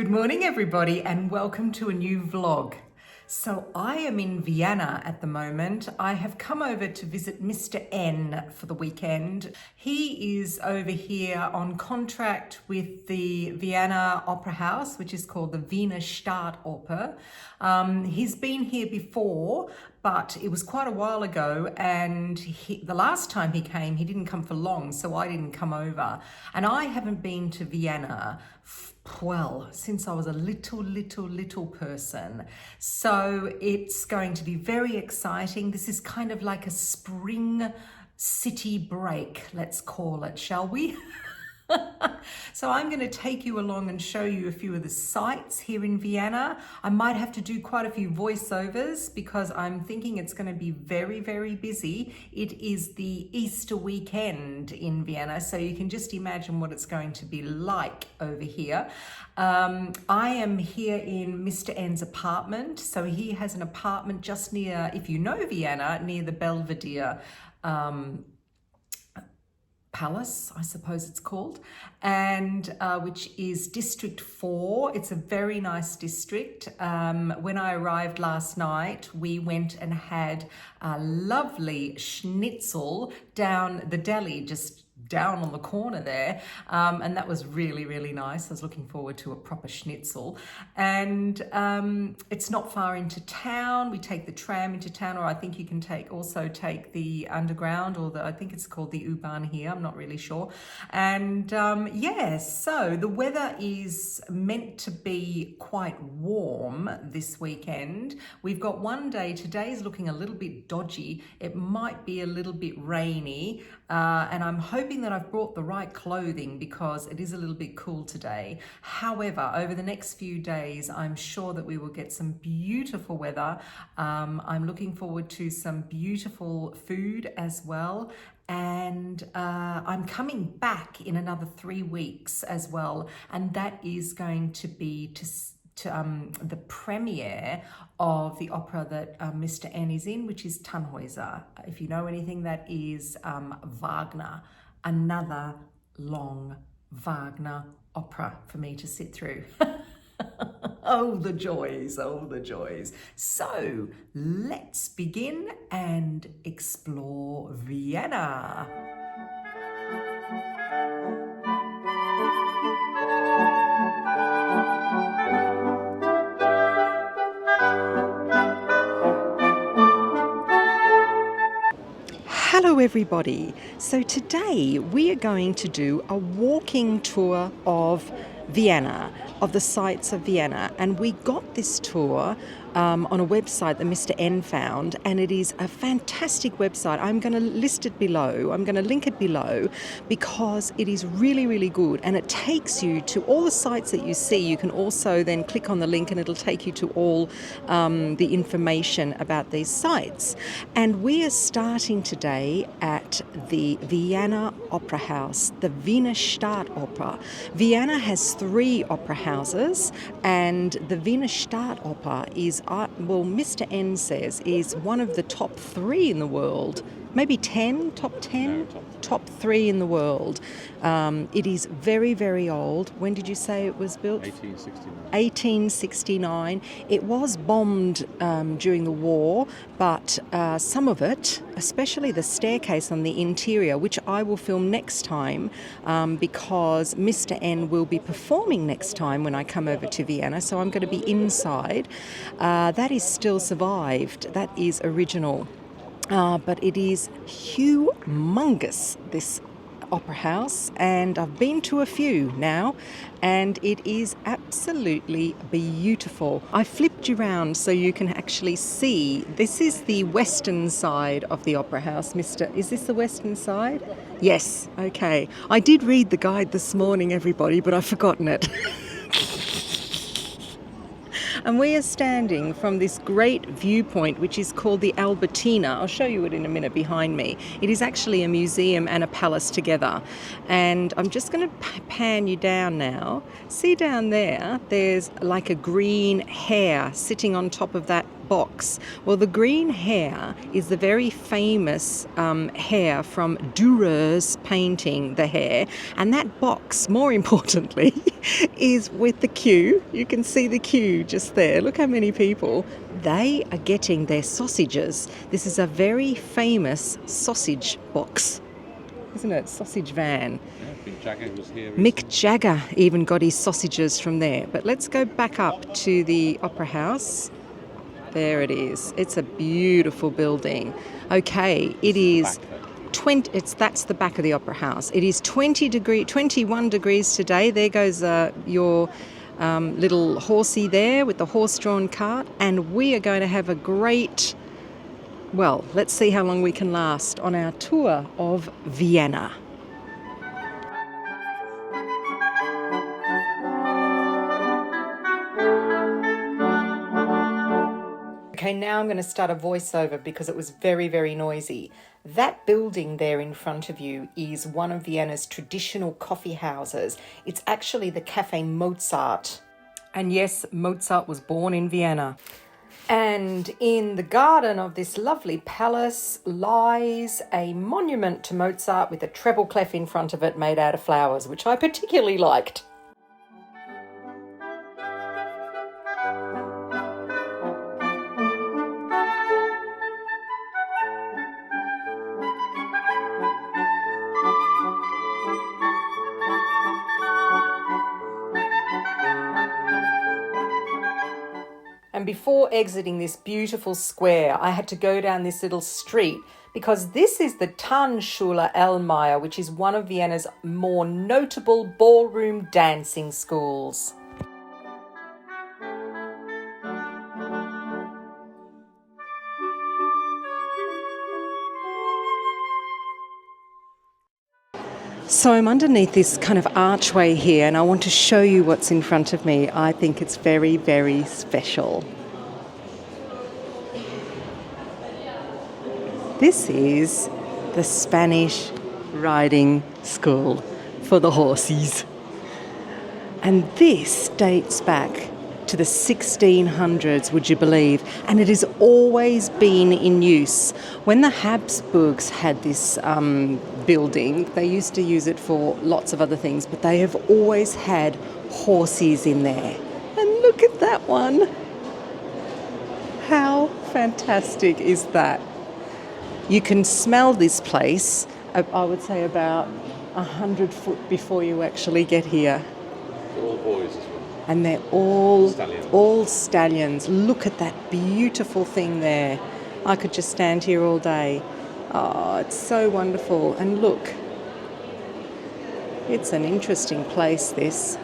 Good morning, everybody, and welcome to a new vlog. So I am in Vienna at the moment. I have come over to visit Mr. N for the weekend. He is over here on contract with the Vienna Opera House, which is called the Wiener Staatsoper. He's been here before, but it was quite a while ago, and the last time he came, he didn't come for long, so I didn't come over. And I haven't been to Vienna since I was a little person. So it's going to be very exciting. This is kind of like a spring city break, let's call it, shall we? So I'm going to take you along and show you a few of the sights here in Vienna. I might have to do quite a few voiceovers because I'm thinking it's going to be very busy. It is the Easter weekend in Vienna, so you can just imagine what it's going to be like over here. I am here in Mr. N's apartment. So he has an apartment just near, if you know Vienna, near the Belvedere Palace, I suppose it's called, and which is District 4. It's a very nice district. When I arrived last night, we went and had a lovely schnitzel down the deli, just down on the corner there, and that was really nice. I was looking forward to a proper schnitzel. And it's not far into town. We take the tram into town, or I think you can also take the underground, or I think it's called the U-Bahn here, I'm not really sure. And yes, so the weather is meant to be quite warm this weekend. We've got one day, today's looking a little bit dodgy. It might be a little bit rainy, and I'm hoping that I've brought the right clothing because it is a little bit cool today. However, over the next few days, I'm sure that we will get some beautiful weather. I'm looking forward to some beautiful food as well. And I'm coming back in another 3 weeks as well. And that is going to be to the premiere of the opera that Mr. N is in, which is Tannhäuser. If you know anything, that is Wagner, another long Wagner opera for me to sit through. Oh, the joys, oh, the joys. So let's begin and explore Vienna. Hello everybody. So today we are going to do a walking tour of Vienna, of the sights of Vienna, and we got this tour on a website that Mr. N found, and it is a fantastic website. I'm going to list it below. I'm going to link it below because it is really good, and it takes you to all the sites that you see. You can also then click on the link and it'll take you to all the information about these sites. And we are starting today at the Vienna Opera House, the Wiener Staatsoper. Vienna has 3 opera houses, and the Wiener Staatsoper is, well, Mr. N says, is one of the top 3 in the world. Maybe 10, top 10? No, top 3 in the world. It is very old. When did you say it was built? 1869. It was bombed during the war, but some of it, especially the staircase on the interior, which I will film next time because Mr. N will be performing next time when I come over to Vienna, so I'm going to be inside. That is still survived. That is original. But it is humongous, this opera house, and I've been to a few now, and it is absolutely beautiful. I flipped you around so you can actually see. This is the western side of the opera house, Is this the western side? Yes, okay. I did read the guide this morning, everybody, but I've forgotten it. And we are standing from this great viewpoint, which is called the Albertina. I'll show you it in a minute behind me. It is actually a museum and a palace together. And I'm just going to pan you down now. See down there, there's like a green hare sitting on top of that box. Well, the green hare is the very famous hare from Dürer's painting, The Hare. And that box, more importantly, is with the queue. You can see the queue just there. Look how many people. They are getting their sausages. This is a very famous sausage box, isn't it? Sausage van. Yeah, Mick Jagger was here. Mick Jagger even got his sausages from there. But let's go back up to the Opera House. There it is. It's a beautiful building. Okay, it is 20. That's the back of the Opera House. It is 21 degrees today. There goes your little horsey there with the horse-drawn cart, and we are going to have a great. Well, let's see how long we can last on our tour of Vienna. Okay, now I'm going to start a voiceover because it was very, very noisy. That building there in front of you is one of Vienna's traditional coffee houses. It's actually the Café Mozart. And yes, Mozart was born in Vienna. And in the garden of this lovely palace lies a monument to Mozart with a treble clef in front of it made out of flowers, which I particularly liked. And before exiting this beautiful square, I had to go down this little street because this is the Tanzschule Ellmeier, which is one of Vienna's more notable ballroom dancing schools. So I'm underneath this kind of archway here, and I want to show you what's in front of me. I think it's very, very special. This is the Spanish riding school for the horses. And this dates back to the 1600s, would you believe? And it has always been in use. When the Habsburgs had this building, they used to use it for lots of other things, but they have always had horses in there. And look at that one. How fantastic is that? You can smell this place, I would say about 100 foot before you actually get here. They're all boys as well. And they're all Stallions. stallions. Look at that beautiful thing there. I could just stand here all day. Oh, it's so wonderful. And look, it's an interesting place, this.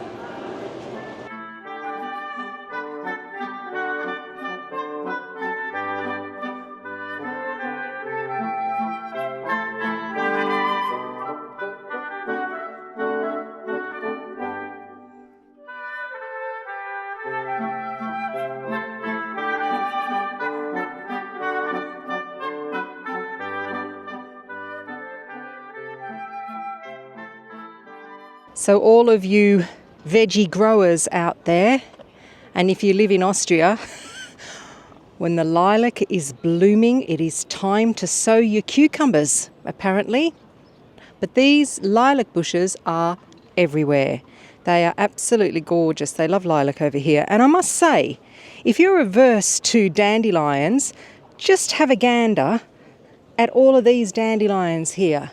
So all of you veggie growers out there, and if you live in Austria, when the lilac is blooming, it is time to sow your cucumbers, apparently. But these lilac bushes are everywhere. They are absolutely gorgeous. They love lilac over here. And I must say, if you're averse to dandelions, just have a gander at all of these dandelions here.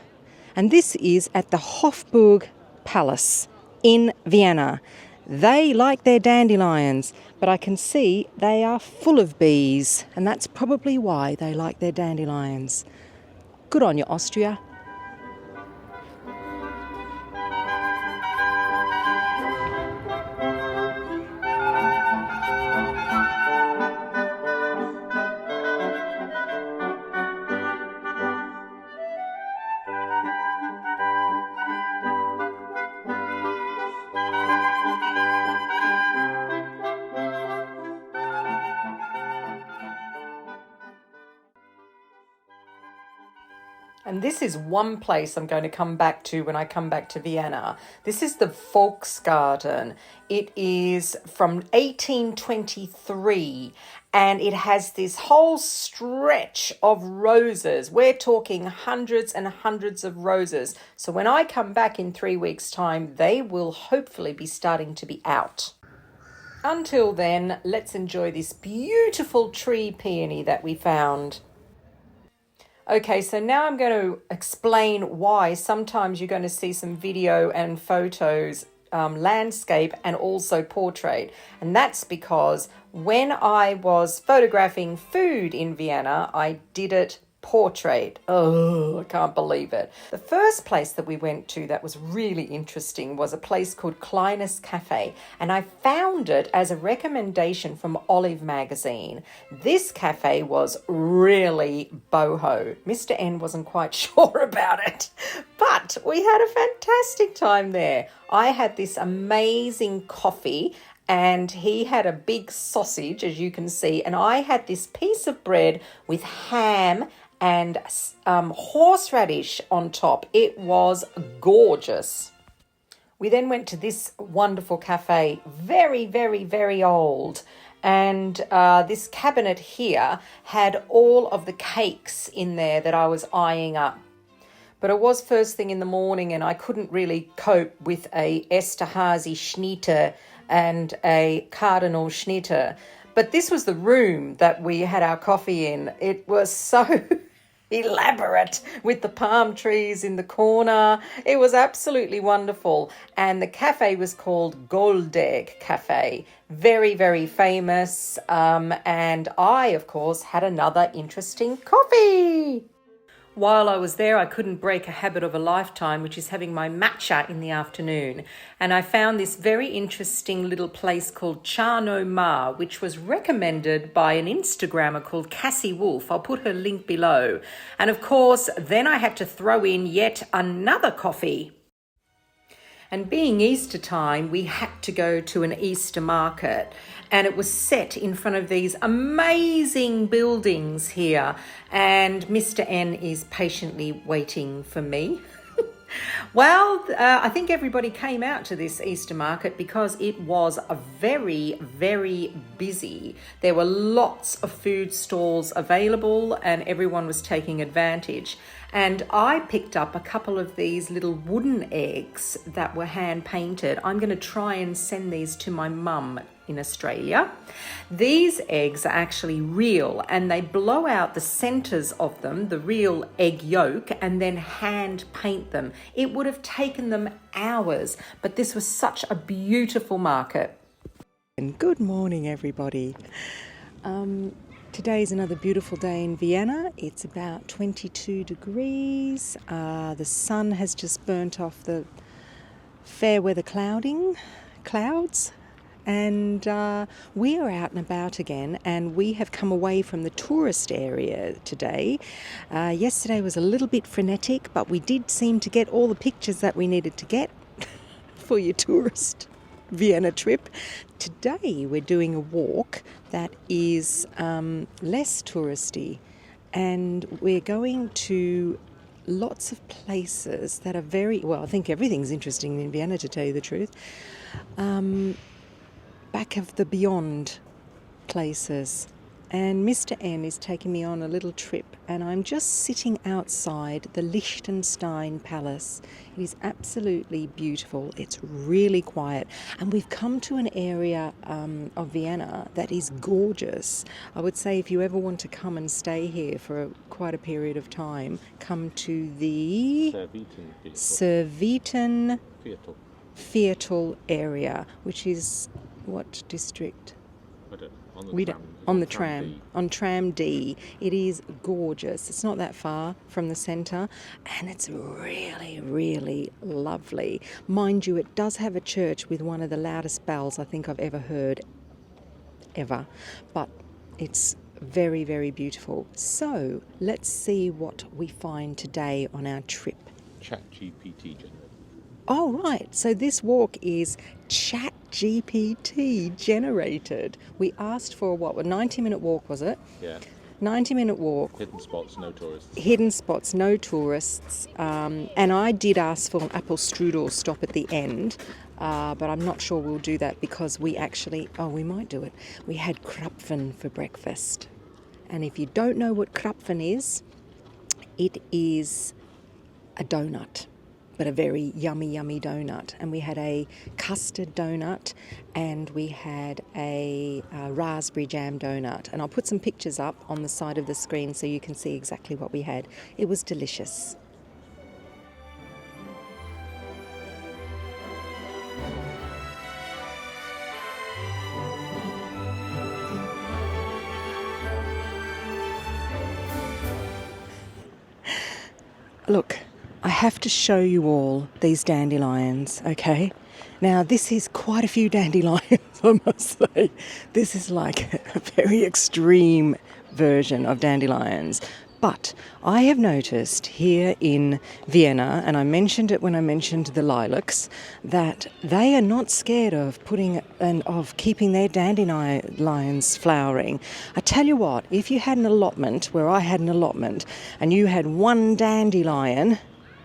And this is at the Hofburg Palace in Vienna. They like their dandelions, but I can see they are full of bees, and that's probably why they like their dandelions. Good on you, Austria. And this is one place I'm going to come back to when I come back to Vienna. This is the Volksgarten. It is from 1823 and it has this whole stretch of roses. We're talking hundreds and hundreds of roses. So when I come back in 3 weeks' time, they will hopefully be starting to be out. Until then, let's enjoy this beautiful tree peony that we found. Okay, so now I'm going to explain why sometimes you're going to see some video and photos, landscape and also portrait. And that's because when I was photographing food in Vienna, I did it portrait. Oh, I can't believe it. The first place that we went to that was really interesting was a place called Kleines Café, and I found it as a recommendation from Olive magazine. This cafe was really boho. Mr. N wasn't quite sure about it, but we had a fantastic time there. I had this amazing coffee and he had a big sausage, as you can see, and I had this piece of bread with ham and horseradish on top. It was gorgeous. We then went to this wonderful cafe, very, very, very old. And this cabinet here had all of the cakes in there that I was eyeing up. But it was first thing in the morning and I couldn't really cope with a Esterhazy Schnitte and a Cardinal Schnitte. But this was the room that we had our coffee in. It was so elaborate with the palm trees in the corner. It was absolutely wonderful. And the cafe was called Goldegg Cafe. Very, very famous. And I, of course, had another interesting coffee. While I was there, I couldn't break a habit of a lifetime, which is having my matcha in the afternoon. And I found this very interesting little place called Charno Mar, which was recommended by an Instagrammer called Cassie Wolf. I'll put her link below. And of course, then I had to throw in yet another coffee. And being Easter time, we had to go to an Easter market. And it was set in front of these amazing buildings here. And Mr. N is patiently waiting for me. Well, I think everybody came out to this Easter market because it was very, very busy. There were lots of food stalls available and everyone was taking advantage. And I picked up a couple of these little wooden eggs that were hand painted. I'm going to try and send these to my mum in Australia. These eggs are actually real and they blow out the centers of them, the real egg yolk, and then hand paint them. It would have taken them hours, but this was such a beautiful market. And good morning, everybody. Today's another beautiful day in Vienna. It's about 22 degrees. The sun has just burnt off the fair weather clouds. And we are out and about again, and we have come away from the tourist area today. Yesterday was a little bit frenetic, but we did seem to get all the pictures that we needed to get for your tourist Vienna trip. Today we're doing a walk that is less touristy, and we're going to lots of places that are very, well, I think everything's interesting in Vienna, to tell you the truth. Back of the beyond places. And Mr. N is taking me on a little trip, and I'm just sitting outside the Liechtenstein Palace. It is absolutely beautiful. It's really quiet, and we've come to an area of Vienna that is gorgeous. I would say if you ever want to come and stay here for quite a period of time, come to the Serviten Viertel area, which is what district? On tram D. It is gorgeous. It's not that far from the centre, and it's really, really lovely. Mind you, it does have a church with one of the loudest bells I think I've ever heard, ever. But it's very, very beautiful. So let's see what we find today on our trip. ChatGPT generated. Oh, right. So this walk is ChatGPT generated. We asked for a 90-minute walk, was it? Yeah. 90-minute walk. Hidden spots, no tourists. Hidden spots, no tourists. And I did ask for an apple strudel stop at the end, but I'm not sure we'll do that because we actually, we might do it. We had Krapfen for breakfast. And if you don't know what Krapfen is, it is a donut, but a very yummy, yummy donut. And we had a custard donut and we had a raspberry jam donut. And I'll put some pictures up on the side of the screen so you can see exactly what we had. It was delicious. Look, I have to show you all these dandelions, okay? Now, this is quite a few dandelions, I must say. This is like a very extreme version of dandelions. But I have noticed here in Vienna, and I mentioned it when I mentioned the lilacs, that they are not scared of keeping their dandelions flowering. I tell you what, if you had an allotment, where I had an allotment, and you had one dandelion,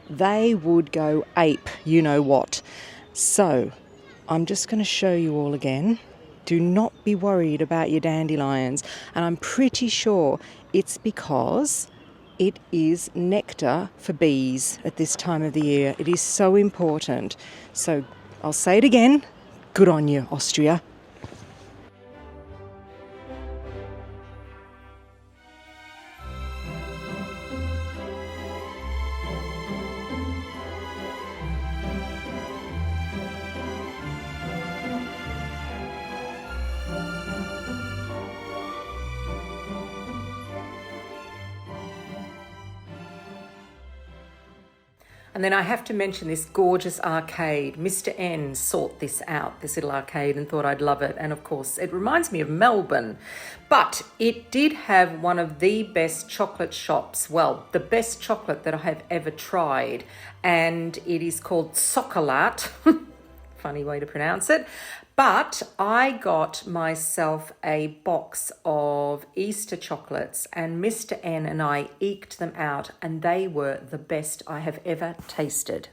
they would go ape, you know what. So, I'm just going to show you all again. Do not be worried about your dandelions. And I'm pretty sure it's because it is nectar for bees at this time of the year. It is so important. So I'll say it again. Good on you, Austria. And then I have to mention this gorgeous arcade. Mr. N sought this out, this little arcade, and thought I'd love it. And of course, it reminds me of Melbourne. But it did have one of the best chocolate shops, well, the best chocolate that I have ever tried. And it is called Chocolat. Funny way to pronounce it. But I got myself a box of Easter chocolates and Mr. N and I eked them out and they were the best I have ever tasted.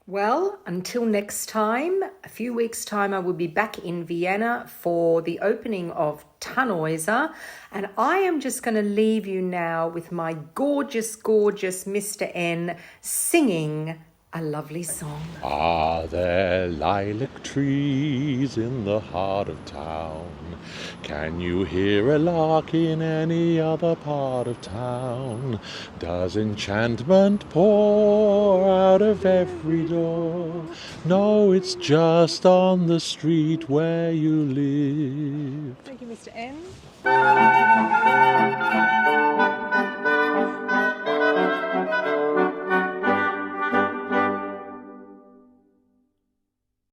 Well, until next time, a few weeks' time, I will be back in Vienna for the opening of Tannhäuser. And I am just going to leave you now with my gorgeous, gorgeous Mr. N singing a lovely song. Are there lilac trees in the heart of town? Can you hear a lark in any other part of town? Does enchantment pour out of every door? No, it's just on the street where you live. Thank you, Mr. N.